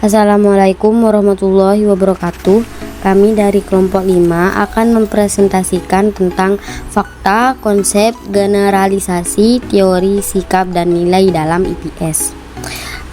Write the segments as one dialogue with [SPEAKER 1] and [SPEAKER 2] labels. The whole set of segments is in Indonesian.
[SPEAKER 1] Assalamualaikum warahmatullahi wabarakatuh. Kami dari kelompok 5 akan mempresentasikan tentang fakta, konsep, generalisasi, teori, sikap, dan nilai dalam IPS.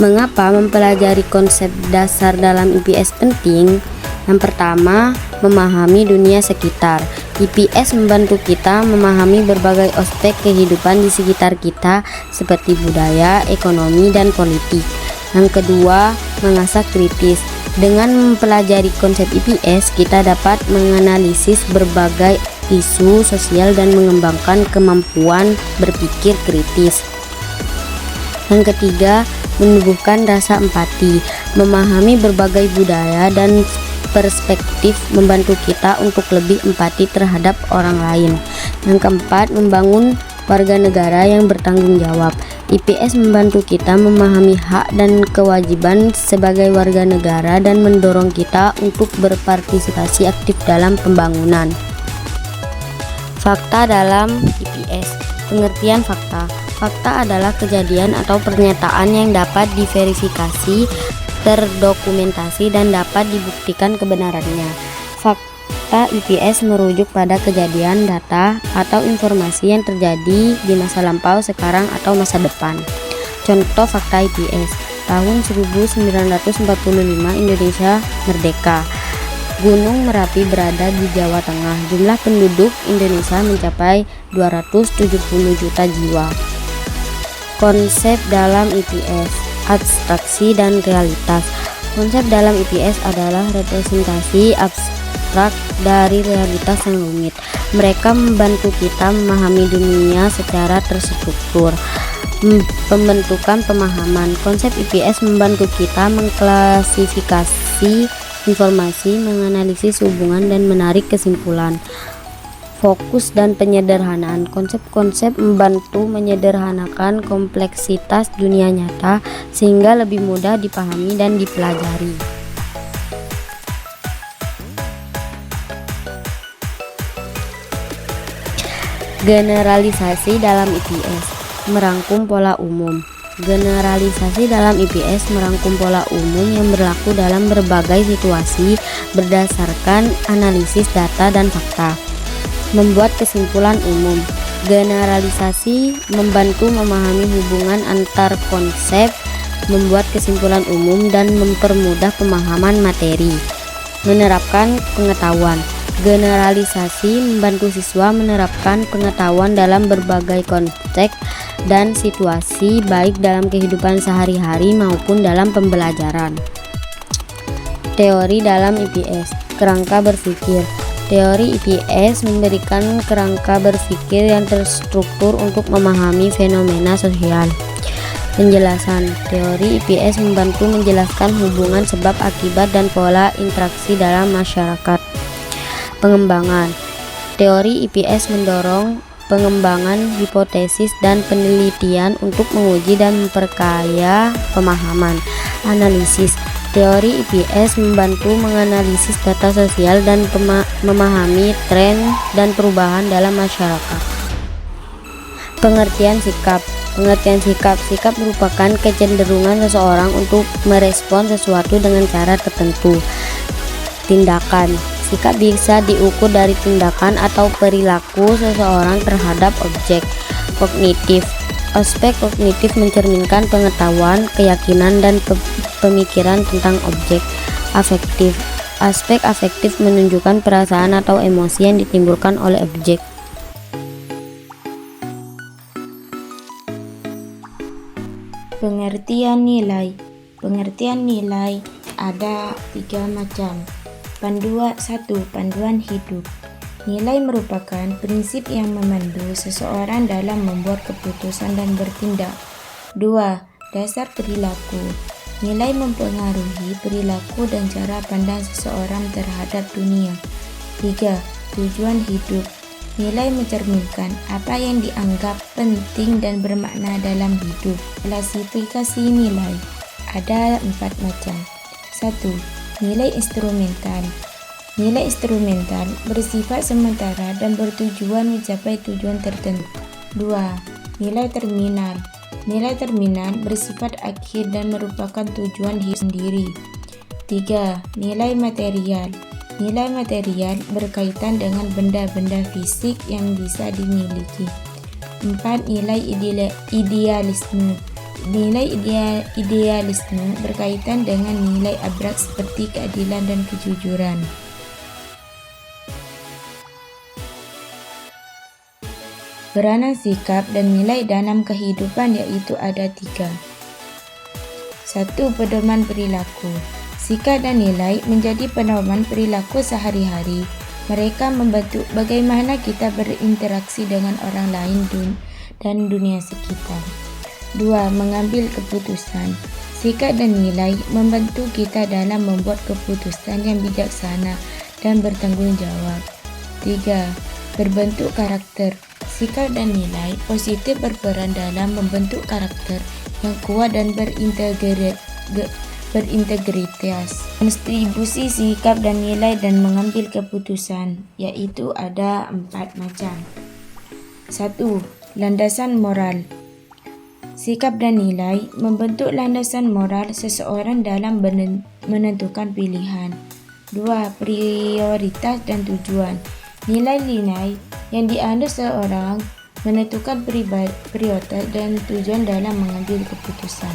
[SPEAKER 1] Mengapa mempelajari konsep dasar dalam IPS penting? Yang pertama, memahami dunia sekitar. IPS membantu kita memahami berbagai aspek kehidupan di sekitar kita seperti budaya, ekonomi, dan politik. Yang kedua, mengasah kritis. Dengan mempelajari konsep IPS, kita dapat menganalisis berbagai isu sosial dan mengembangkan kemampuan berpikir kritis. Yang ketiga, menumbuhkan rasa empati. Memahami berbagai budaya dan perspektif membantu kita untuk lebih empati terhadap orang lain. Yang keempat, membangun warga negara yang bertanggung jawab. IPS membantu kita memahami hak dan kewajiban sebagai warga negara dan mendorong kita untuk berpartisipasi aktif dalam pembangunan. Fakta dalam IPS. Pengertian fakta. Fakta adalah kejadian atau pernyataan yang dapat diverifikasi, terdokumentasi, dan dapat dibuktikan kebenarannya. Fakta IPS merujuk pada kejadian, data, atau informasi yang terjadi di masa lampau, sekarang, atau masa depan. Contoh fakta IPS. Tahun 1945 Indonesia merdeka. Gunung Merapi berada di Jawa Tengah. Jumlah penduduk Indonesia mencapai 270 juta jiwa. Konsep dalam IPS. Abstraksi dan realitas. Konsep dalam IPS adalah representasi abstrak dari realitas yang rumit. Mereka membantu kita memahami dunia secara terstruktur. Pembentukan pemahaman. Konsep IPS membantu kita mengklasifikasi informasi, menganalisis hubungan, dan menarik kesimpulan. Fokus dan penyederhanaan. Konsep-konsep membantu menyederhanakan kompleksitas dunia nyata sehingga lebih mudah dipahami dan dipelajari. Generalisasi dalam IPS. Merangkum pola umum. Generalisasi dalam IPS merangkum pola umum yang berlaku dalam berbagai situasi berdasarkan analisis data dan fakta. Membuat kesimpulan umum. Generalisasi membantu memahami hubungan antar konsep, membuat kesimpulan umum, dan mempermudah pemahaman materi. Menerapkan pengetahuan. Generalisasi membantu siswa menerapkan pengetahuan dalam berbagai konteks dan situasi, baik dalam kehidupan sehari-hari maupun dalam pembelajaran. Teori dalam IPS. Kerangka berpikir. Teori IPS memberikan kerangka berpikir yang terstruktur untuk memahami fenomena sosial. Penjelasan. Teori IPS membantu menjelaskan hubungan sebab akibat dan pola interaksi dalam masyarakat. Pengembangan. Teori IPS mendorong pengembangan hipotesis dan penelitian untuk menguji dan memperkaya pemahaman. Analisis. Teori IPS membantu menganalisis data sosial dan memahami tren dan perubahan dalam masyarakat. Pengertian sikap. Pengertian sikap. Sikap merupakan kecenderungan seseorang untuk merespon sesuatu dengan cara tertentu. Tindakan. Sikap bisa diukur dari tindakan atau perilaku seseorang terhadap objek. Kognitif. Aspek kognitif mencerminkan pengetahuan, keyakinan, dan pemikiran tentang objek. Afektif. Aspek afektif menunjukkan perasaan atau emosi yang ditimbulkan oleh objek.
[SPEAKER 2] Pengertian nilai. Pengertian nilai ada 3 macam. Panduan 1. Panduan hidup. Nilai merupakan prinsip yang memandu seseorang dalam membuat keputusan dan bertindak. 2. Dasar perilaku. Nilai mempengaruhi perilaku dan cara pandang seseorang terhadap dunia. 3. Tujuan hidup. Nilai mencerminkan apa yang dianggap penting dan bermakna dalam hidup. Klasifikasi nilai ada 4 macam. 1. Nilai instrumental. Nilai instrumental bersifat sementara dan bertujuan mencapai tujuan tertentu. 2. Nilai terminal. Nilai terminal bersifat akhir dan merupakan tujuan hidup sendiri. 3. Nilai material. Nilai material berkaitan dengan benda-benda fisik yang bisa dimiliki. 4. Nilai idealisme. Nilai idealisme berkaitan dengan nilai abstrak seperti keadilan dan kejujuran. Peranan sikap dan nilai dalam kehidupan yaitu ada 3. 1. Pedoman perilaku. Sikap dan nilai menjadi pedoman perilaku sehari-hari. Mereka membentuk bagaimana kita berinteraksi dengan orang lain dan dunia sekitar. 2. Mengambil keputusan. Sikap dan nilai membantu kita dalam membuat keputusan yang bijaksana dan bertanggung jawab. 3. Berbentuk karakter. Sikap dan nilai positif berperan dalam membentuk karakter yang kuat dan berintegritas. Kontribusi sikap dan nilai dan mengambil keputusan yaitu ada 4 macam. 1. Landasan moral. Sikap dan nilai membentuk landasan moral seseorang dalam menentukan pilihan. 2. Prioritas dan tujuan. Nilai-nilai yang dianut seorang menentukan prioritas dan tujuan dalam mengambil keputusan.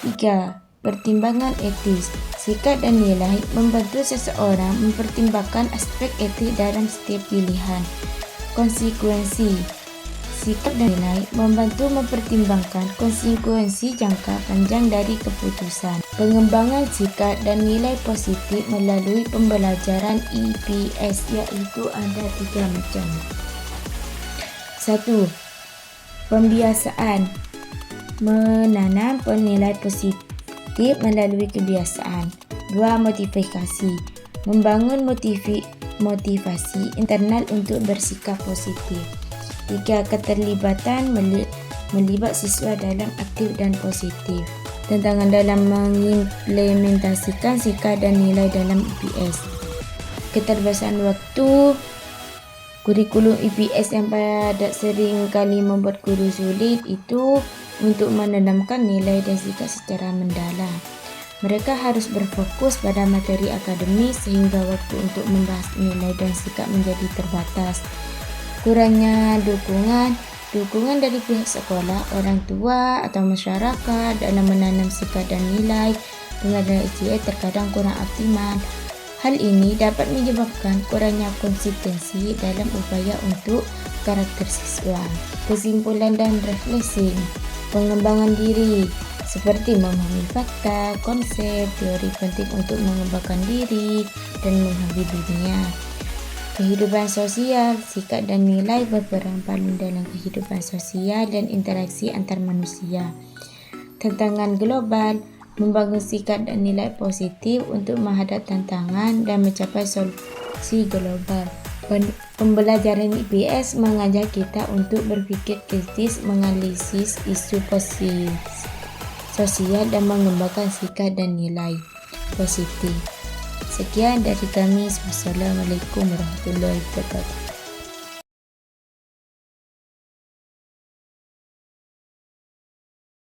[SPEAKER 2] 3. Pertimbangan etis. Sikap dan nilai membantu seseorang mempertimbangkan aspek etis dalam setiap pilihan. Konsekuensi. Sikap dan nilai membantu mempertimbangkan konsekuensi jangka panjang dari keputusan. Pengembangan sikap dan nilai positif melalui pembelajaran IPS yaitu ada 3 macam. 1. Pembiasaan. Menanam nilai positif melalui kebiasaan. 2. Motivasi. Membangun motivasi internal untuk bersikap positif. 3. Keterlibatan melibat siswa dalam aktif dan positif. Tantangan dalam mengimplementasikan sikap dan nilai dalam IPS. Keterbatasan waktu. Kurikulum IPS yang padat sering kali membuat guru sulit itu untuk menanamkan nilai dan sikap secara mendalam. Mereka harus berfokus pada materi akademis sehingga waktu untuk membahas nilai dan sikap menjadi terbatas. Kurangnya dukungan dari pihak sekolah, orang tua atau masyarakat dalam menanam sikap dan nilai. Pengadaan IPS terkadang kurang optimal. Hal ini dapat menyebabkan kurangnya konsistensi dalam upaya untuk karakter siswa. Kesimpulan dan refleksi. Pengembangan diri seperti memahami fakta, konsep, teori penting untuk mengembangkan diri dan menghadapi dunia. Kehidupan sosial, sikap dan nilai berperan paling dalam kehidupan sosial dan interaksi antar manusia. Tantangan global, membangun sikap dan nilai positif untuk menghadap tantangan dan mencapai solusi global. Pembelajaran IPS mengajar kita untuk berpikir kritis, menganalisis isu sosial dan mengembangkan sikap dan nilai positif. Sekian dari kami. Wassalamualaikum warahmatullahi wabarakatuh.